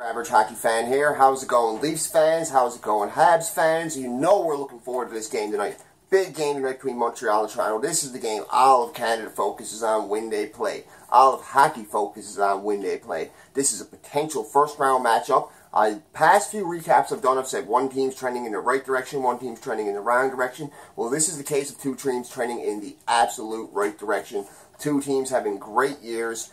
Average hockey fan here. How's it going, Leafs fans? How's it going, Habs fans? You know we're looking forward to this game tonight. Big game tonight between Montreal and Toronto. This is the game all of Canada focuses on when they play. All of hockey focuses on when they play. This is a potential first-round matchup. Past few recaps I've done, I've said one team's trending in the right direction, one team's trending in the wrong direction. Well, this is the case of two teams trending in the absolute right direction. Two teams having great years.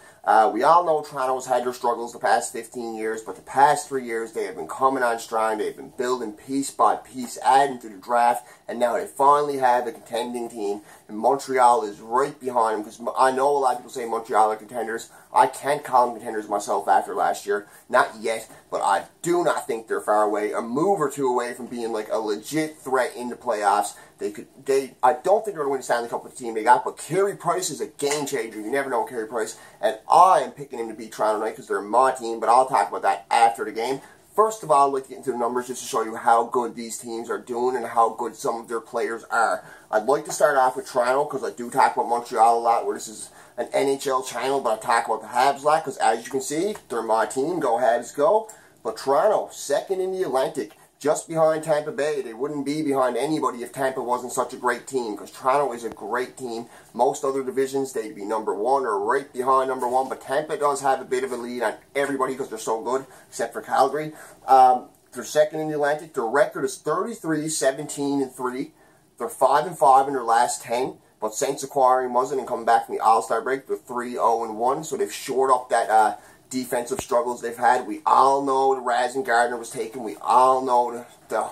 We all know Toronto's had their struggles the past 15 years, but the past 3 years they have been coming on strong. They've been building piece by piece, adding to the draft, and now they finally have a contending team, and Montreal is right behind them, because I know a lot of people say Montreal are contenders. I can't call them contenders myself after last year. Not yet, but I do not think they're far away. A move or two away from being like a legit threat in the playoffs. I don't think they're going to win the Stanley Cup with the team they got, but Carey Price is a game changer. You never know Carey Price, and I am picking him to beat Toronto tonight because they're my team, but I'll talk about that after the game. First of all, I'd like to get into the numbers just to show you how good these teams are doing and how good some of their players are. I'd like to start off with Toronto because I do talk about Montreal a lot, where this is an NHL channel, but I talk about the Habs a lot because, as you can see, they're my team. Go Habs, go. But Toronto, second in the Atlantic, just behind Tampa Bay. They wouldn't be behind anybody if Tampa wasn't such a great team, because Toronto is a great team. Most other divisions, they'd be number one or right behind number one, but Tampa does have a bit of a lead on everybody because they're so good, except for Calgary. They're second in the Atlantic. Their record is 33-17-3. They're 5-5 in their last 10, but since acquiring Muzzin and coming back from the All-Star break, they're 3-0-1, so they've shored up that defensive struggles they've had. We all know the Razin Gardner was taken. We all know the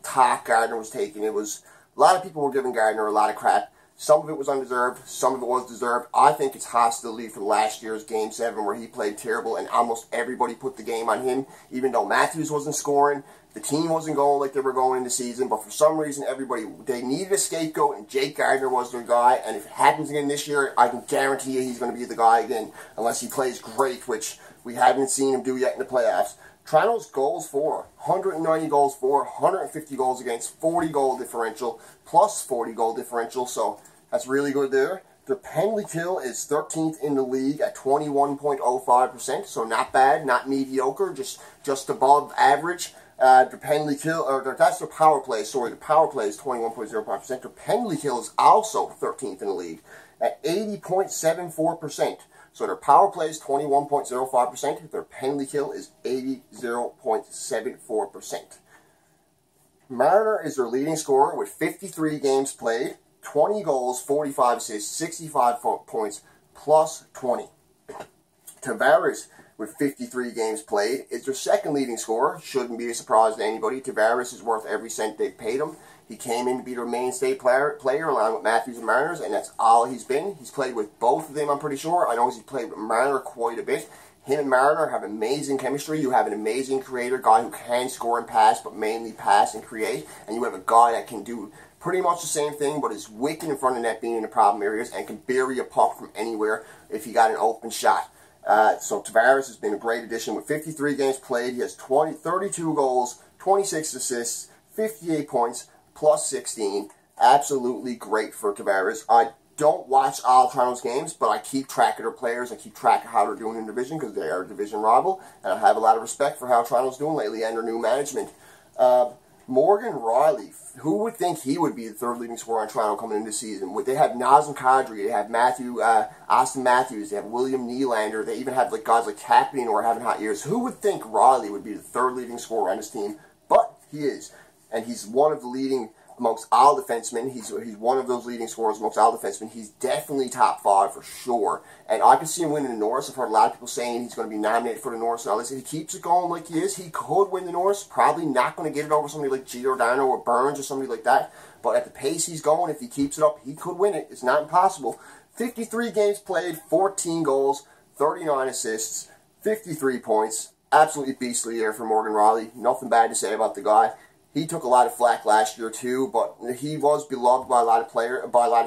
talk Gardner was taken. It was, a lot of people were giving Gardner a lot of crap. Some of it was undeserved. Some of it was deserved. I think it's hostility for last year's Game 7 where he played terrible and almost everybody put the game on him, even though Matthews wasn't scoring. The team wasn't going like they were going in the season, but for some reason, they needed a scapegoat, and Jake Gardner was their guy, and if it happens again this year, I can guarantee you he's going to be the guy again, unless he plays great, which we haven't seen him do yet in the playoffs. Toronto's goals for, 190 goals for, 150 goals against, 40 goal differential, plus 40 goal differential, so that's really good there. Their penalty kill is 13th in the league at 21.05%, so not bad, not mediocre, just above average. Their penalty kill, or that's their power play, sorry, the power play is 21.05%. Their penalty kill is also 13th in the league at 80.74%. So their power play is 21.05%, their penalty kill is 80.74%. Marner is their leading scorer with 53 games played, 20 goals, 45 assists, 65 points, plus 20. Tavares, with 53 games played, is their second leading scorer. Shouldn't be a surprise to anybody. Tavares is worth every cent they've paid him. He came in to be their mainstay player along with Matthews and Marner's, and that's all he's been. He's played with both of them, I'm pretty sure. I know he's played with Marner quite a bit. Him and Marner have amazing chemistry. You have an amazing creator, guy who can score and pass, but mainly pass and create. And you have a guy that can do pretty much the same thing, but is wicked in front of net, being in the problem areas, and can bury a puck from anywhere if he got an open shot. So Tavares has been a great addition with 53 games played. He has 32 goals, 26 assists, 58 points, plus 16. Absolutely great for Tavares. I don't watch all Toronto's games, but I keep track of their players. I keep track of how they're doing in the division because they are a division rival, and I have a lot of respect for how Toronto's doing lately and their new management. Morgan Rielly, who would think he would be the third leading scorer on Toronto coming into the season? They have Nazem Kadri, they have Austin Matthews, they have William Nylander, they even have like guys like Kapanen who are having hot years. Who would think Rielly would be the third leading scorer on this team? But he is, and he's one of the leading amongst all defensemen. He's one of those leading scorers amongst all defensemen. He's definitely top 5 for sure. And I can see him winning the Norris. I've heard a lot of people saying he's going to be nominated for the Norris and all this. If he keeps it going like he is, he could win the Norris. Probably not going to get it over somebody like Giordano or Burns or somebody like that. But at the pace he's going, if he keeps it up, he could win it. It's not impossible. 53 games played, 14 goals, 39 assists, 53 points. Absolutely beastly year for Morgan Rielly. Nothing bad to say about the guy. He took a lot of flack last year too, but he was beloved by a lot of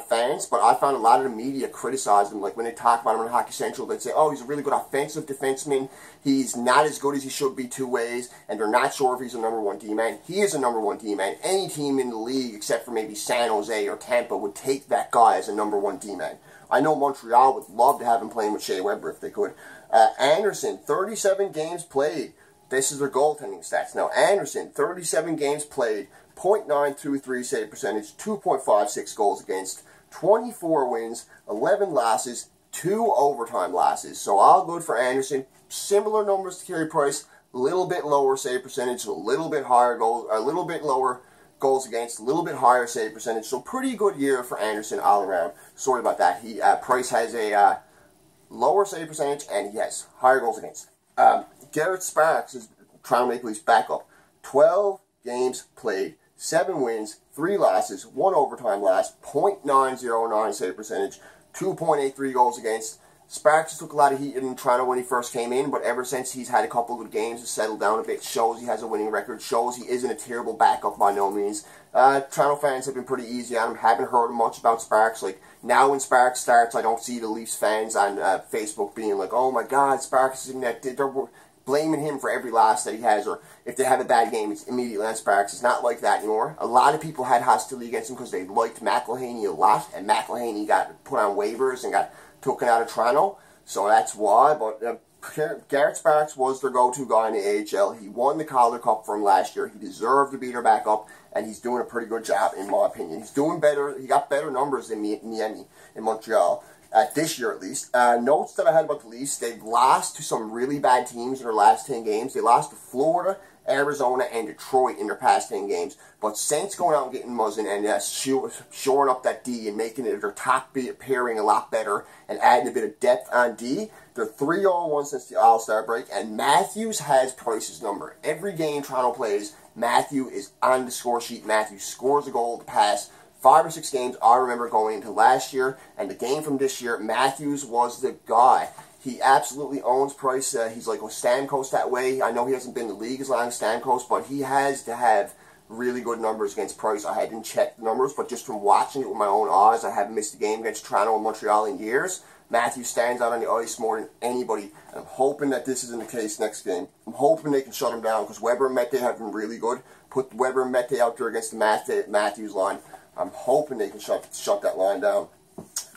fans. But I found a lot of the media criticized him. Like when they talk about him on Hockey Central, they'd say, "Oh, he's a really good offensive defenseman. He's not as good as he should be two ways, and they're not sure if he's a #1 D-man." He is a #1 D-man. Any team in the league, except for maybe San Jose or Tampa, would take that guy as a #1 D-man. I know Montreal would love to have him playing with Shea Weber if they could. Anderson, 37 games played, this is their goaltending stats. Now, Anderson, 37 games played, .923 save percentage, 2.56 goals against, 24 wins, 11 losses, 2 overtime losses. So all good for Anderson. Similar numbers to Carey Price, a little bit lower save percentage, a little bit higher goals, a little bit lower goals against, a little bit higher save percentage. So pretty good year for Anderson all around. Sorry about that. Price has a lower save percentage and he has higher goals against. Garrett Sparks is Toronto Maple Leafs backup. 12 games played, 7 wins, 3 losses, 1 overtime loss, .909 save percentage, 2.83 goals against. Sparks took a lot of heat in Toronto when he first came in, but ever since he's had a couple of good games to settle down a bit, shows he has a winning record, shows he isn't a terrible backup by no means. Toronto fans have been pretty easy on him, haven't heard much about Sparks. Like, now when Sparks starts, I don't see the Leafs fans on Facebook being like, oh my god, Sparks is in that, they're blaming him for every loss that he has, or if they have a bad game, it's immediately on Sparks. It's not like that anymore. A lot of people had hostility against him because they liked McElhaney a lot, and McElhaney got put on waivers and got taken out of Toronto, so that's why. But Garrett Sparks was their go-to guy in the AHL. He won the Calder Cup for him last year. He deserved to be their backup, and he's doing a pretty good job, in my opinion. He's doing better. He got better numbers than Niemi in Montreal. This year, at least. Notes that I had about the Leafs: they've lost to some really bad teams in their last 10 games. They lost to Florida, Arizona, and Detroit in their past 10 games. But Saints going out and getting muzzing and shoring up that D and making it their top pairing a lot better and adding a bit of depth on D. They're 3-0-1 since the All-Star break, and Matthews has Price's number. Every game Toronto plays, Matthew is on the score sheet. Matthews scores a goal, the pass. 5 or 6 games I remember going into last year, and the game from this year, Matthews was the guy. He absolutely owns Price. He's like Stamkos that way. I know he hasn't been in the league as long as Stamkos, but he has to have really good numbers against Price. I hadn't checked the numbers, but just from watching it with my own eyes, I haven't missed a game against Toronto and Montreal in years. Matthews stands out on the ice more than anybody, and I'm hoping that this isn't the case next game. I'm hoping they can shut him down, because Weber and Mete have been really good. Put Weber and Mete out there against the Matthews line. I'm hoping they can shut that line down.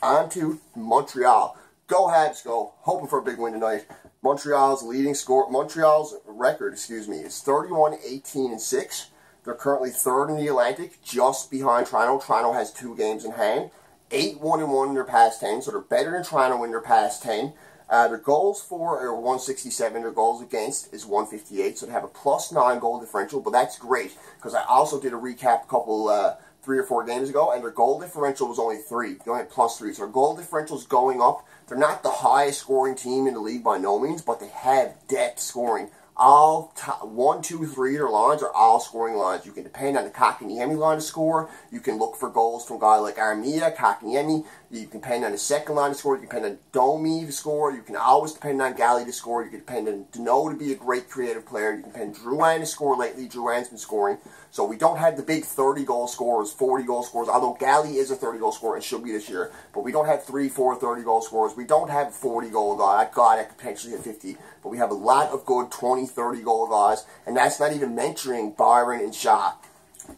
On to Montreal. Go Habs Go. Hoping for a big win tonight. Montreal's record, is 31-18-6. They're currently 3rd in the Atlantic, just behind Toronto. Toronto has 2 games in hand. 8-1-1 in their past 10, so they're better than Toronto in their past 10. Their goals for are 167, their goals against is 158, so they have a +9 goal differential, but that's great, because I also did a recap a couple 3 or 4 games ago, and their goal differential was only 3. They only had +3, so their goal differential is going up. They're not the highest scoring team in the league by no means, but they have depth scoring. All 1, 2, 3 their lines are all scoring lines. You can depend on the Kotkaniemi line to score. You can look for goals from a guy like Armia, Kotkaniemi. You can depend on the second line to score. You can depend on Domi to score. You can always depend on Galley to score. You can depend on Dano to be a great creative player. You can depend on Drouin to score lately. Drouin's been scoring. So we don't have the big 30-goal scorers, 40-goal scorers, although Galley is a 30-goal scorer and should be this year. But we don't have 3, 4 30-goal scorers. We don't have a 40-goal guy, a guy that could potentially hit 50. But we have a lot of good 20, 30-goal guys, and that's not even mentioning Byron and Shaw.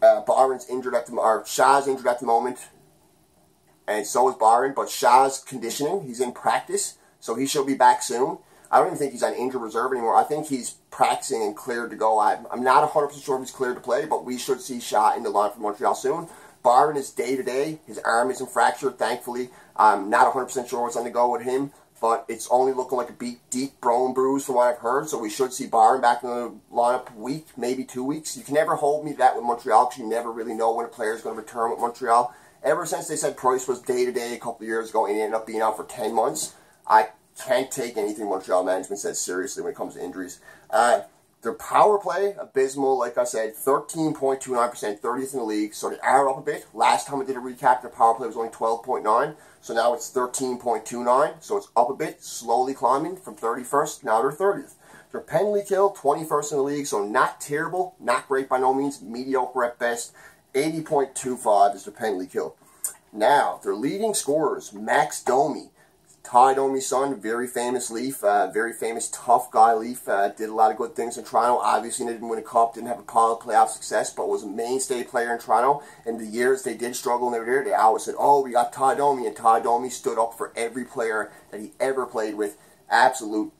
Shaw's injured at the moment, and so is Byron, but Shaw's conditioning. He's in practice, so he should be back soon. I don't even think he's on injured reserve anymore. I think he's practicing and cleared to go. I'm not 100% sure if he's cleared to play, but we should see Shaw in the line for Montreal soon. Byron is day-to-day. His arm isn't fractured, thankfully. I'm not 100% sure what's on the go with him, but it's only looking like a deep bone bruise from what I've heard, so we should see Byron back in the lineup a week, maybe 2 weeks. You can never hold me to that with Montreal, because you never really know when a player is going to return with Montreal. Ever since they said Price was day-to-day a couple of years ago and he ended up being out for 10 months, I can't take anything Montreal management says seriously when it comes to injuries. Their power play, abysmal, like I said, 13.29%, 30th in the league, so they are up a bit. Last time I did a recap, their power play was only 12.9, so now it's 13.29, so it's up a bit, slowly climbing from 31st, now they're 30th. Their penalty kill, 21st in the league, so not terrible, not great by no means, mediocre at best. 80.25 is their penalty kill. Now, their leading scorers, Max Domi. Ty Domi's son, very famous Leaf, very famous tough guy Leaf, did a lot of good things in Toronto. Obviously didn't win a cup, didn't have a playoff success, but was a mainstay player in Toronto. In the years they did struggle and they were there, they always said, oh, we got Ty Domi, and Ty Domi stood up for every player that he ever played with. Absolute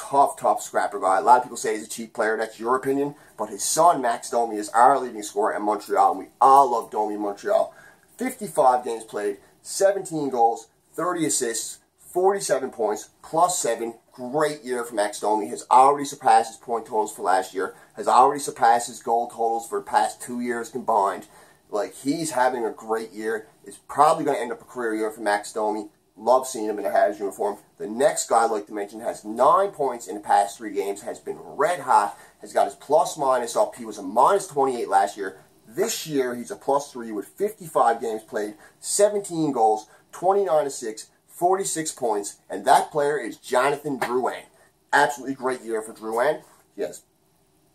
tough scrapper guy. A lot of people say he's a cheap player. That's your opinion. But his son, Max Domi, is our leading scorer in Montreal, and we all love Domi in Montreal. 55 games played, 17 goals, 30 assists, 47 points, +7. Great year for Max Domi. Has already surpassed his point totals for last year. Has already surpassed his goal totals for the past 2 years combined. Like, he's having a great year. It's probably going to end up a career year for Max Domi. Love seeing him in a Habs uniform. The next guy I'd like to mention has 9 points in the past 3 games. Has been red hot. Has got his plus-minus up. He was a -28 last year. This year, he's a +3 with 55 games played, 17 goals, 29 assists, 46 points, and that player is Jonathan Drouin. Absolutely great year for Drouin. He has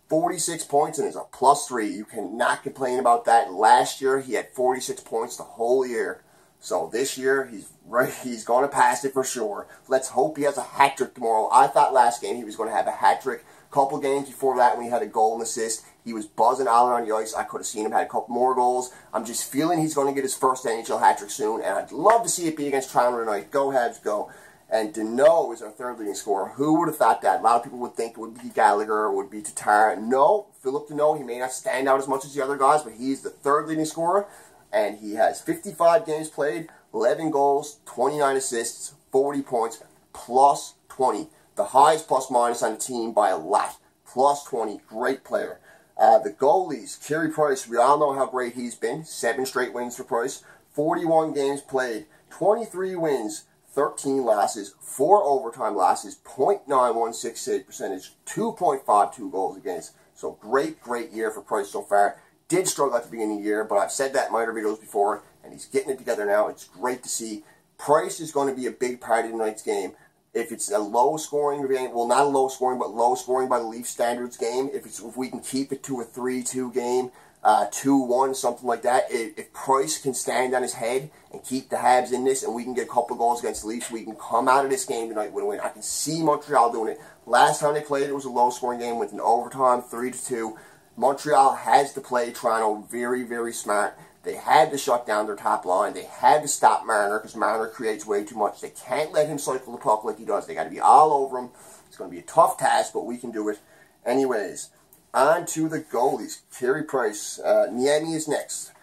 46 points and is a +3. You cannot complain about that. Last year, he had 46 points the whole year. So this year, he's going to pass it for sure. Let's hope he has a hat-trick tomorrow. I thought last game he was going to have a hat-trick. Couple games before that when he had a goal and assist, he was buzzing all around the ice. I could have seen him had a couple more goals. I'm just feeling he's going to get his first NHL hat-trick soon, and I'd love to see it be against Toronto tonight. Go Habs, go. And Deneau is our third leading scorer. Who would have thought that? A lot of people would think it would be Gallagher or it would be Tatar. No, Philip Deneau, he may not stand out as much as the other guys, but he's the third leading scorer, and he has 55 games played, 11 goals, 29 assists, 40 points, +20. The highest plus-minus on the team by a lot. +20. Great player. The goalies, Carey Price, we all know how great he's been. 7 straight wins for Price. 41 games played. 23 wins. 13 losses. 4 overtime losses. .91 save percentage. 2.52 goals against. So great year for Price so far. Did struggle at the beginning of the year, but I've said that in my other videos before, and he's getting it together now. It's great to see. Price is going to be a big part of tonight's game. If it's a low-scoring game, well, not a low-scoring, but low-scoring by the Leaf standards game, if we can keep it to a 3-2 game, 2-1, something like that, if Price can stand on his head and keep the Habs in this, and we can get a couple of goals against the Leafs, we can come out of this game tonight with a win. I can see Montreal doing it. Last time they played, it was a low-scoring game with an overtime, 3-2. Montreal has to play Toronto very smart. They had to shut down their top line. They had to stop Marner because Marner creates way too much. They can't let him cycle the puck like he does. They got to be all over him. It's going to be a tough task, but we can do it. Anyways, on to the goalies. Carey Price. Niemi is next.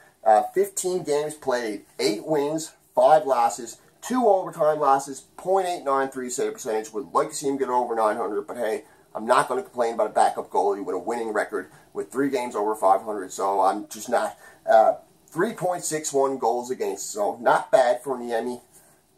15 games played, 8 wins, 5 losses, 2 overtime losses, .893 save percentage. Would like to see him get over 900, but hey, I'm not going to complain about a backup goalie with a winning record with 3 games over 500, so I'm just not... 3.61 goals against, so not bad for Niemi.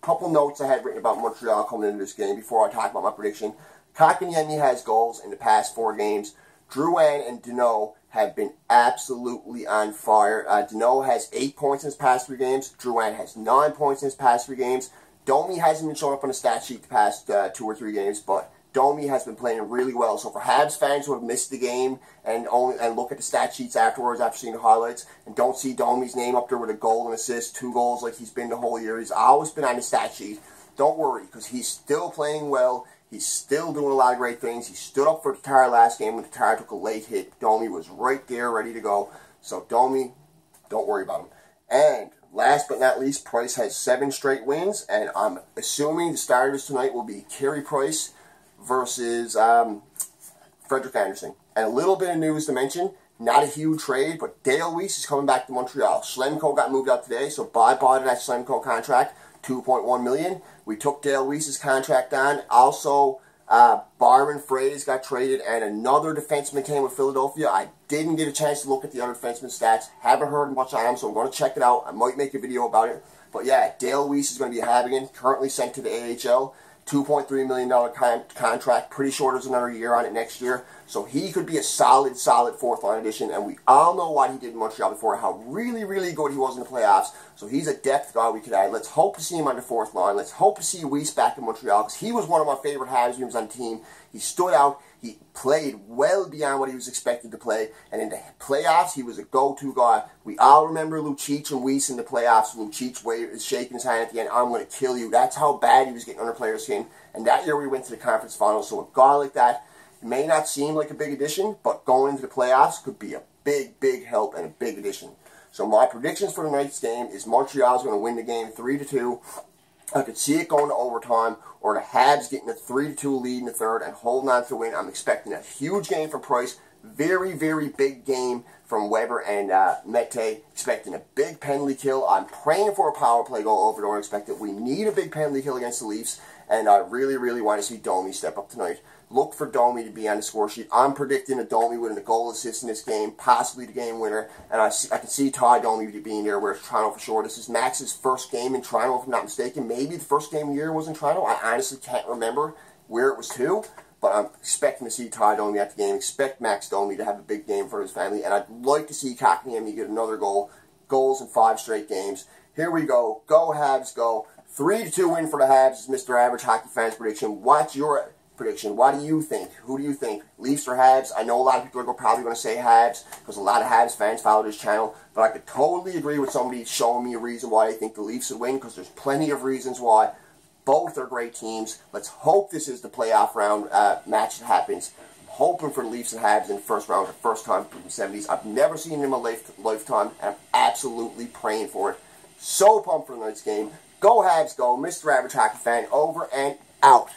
Couple notes I had written about Montreal coming into this game before I talk about my prediction. Niemi has goals in the past 4 games. Drouin and Deneau have been absolutely on fire. Deneau has 8 points in his past 3 games. Drouin has 9 points in his past 3 games. Domi hasn't been showing up on the stat sheet the past 2 or 3 games, but Domi has been playing really well. So for Habs fans who have missed the game and look at the stat sheets afterwards after seeing the highlights and don't see Domi's name up there with a goal and assist, 2 goals like he's been the whole year, he's always been on the stat sheet. Don't worry, because he's still playing well. He's still doing a lot of great things. He stood up for Tatar last game when Tatar took a late hit. Domi was right there ready to go. So Domi, don't worry about him. And last but not least, Price has 7 straight wins, and I'm assuming the starters tonight will be Carey Price versus Frederik Andersen. And a little bit of news to mention, not a huge trade, but Dale Weiss is coming back to Montreal. Schlemko got moved out today, so bye-bye to that Schlemko contract, $2.1 million. We took Dale Weiss's contract on. Also, Barman Fraze got traded, and another defenseman came with Philadelphia. I didn't get a chance to look at the other defenseman stats. Haven't heard much on him, so I'm going to check it out. I might make a video about it. But yeah, Dale Weiss is going to be a Habs, currently sent to the AHL. $2.3 million contract. Pretty sure there's another year on it next year. So he could be a solid 4th line addition. And we all know what he did in Montreal before, how really good he was in the playoffs. So he's a depth guy we could add. Let's hope to see him on the 4th line. Let's hope to see Weiss back in Montreal, because he was one of my favorite Habs games on the team. He stood out. He played well beyond what he was expected to play. And in the playoffs, he was a go-to guy. We all remember Lucic and Weiss in the playoffs. Lucic is shaking his hand at the end. I'm going to kill you. That's how bad he was getting under players' skin. And that year we went to the conference finals. So a guy like that may not seem like a big addition, but going into the playoffs could be a big help and a big addition. So my predictions for tonight's game is Montreal's going to win the game 3-2. I could see it going to overtime, or the Habs getting a 3-2 lead in the third and holding on to the win. I'm expecting a huge game from Price. Very, very big game from Weber and Mete. Expecting a big penalty kill. I'm praying for a power play goal over. Don't expect it. We need a big penalty kill against the Leafs. And I really, really want to see Domi step up tonight. Look for Domi to be on the score sheet. I'm predicting a Domi winning a goal assist in this game, possibly the game winner. And I can see Ty Domi being there, whereas Toronto for sure. This is Max's first game in Toronto, if I'm not mistaken. Maybe the first game of the year was in Toronto. I honestly can't remember where it was to. But I'm expecting to see Ty Domi at the game. Expect Max Domi to have a big game for his family. And I'd like to see Kotkaniemi get another goal. Goals in 5 straight games. Here we go. Go Habs, go. 3-2 win for the Habs is Mr. Average Hockey Fan's prediction. What's your prediction? What do you think? Who do you think? Leafs or Habs? I know a lot of people are probably going to say Habs because a lot of Habs fans follow this channel. But I could totally agree with somebody showing me a reason why they think the Leafs would win, because there's plenty of reasons why. Both are great teams. Let's hope this is the playoff round match that happens. I'm hoping for the Leafs and Habs in the first round, the first time in the 70s. I've never seen it in my lifetime, and I'm absolutely praying for it. So pumped for tonight's game. Go Habs, go. Mr. Average Hockey Fan, over and out.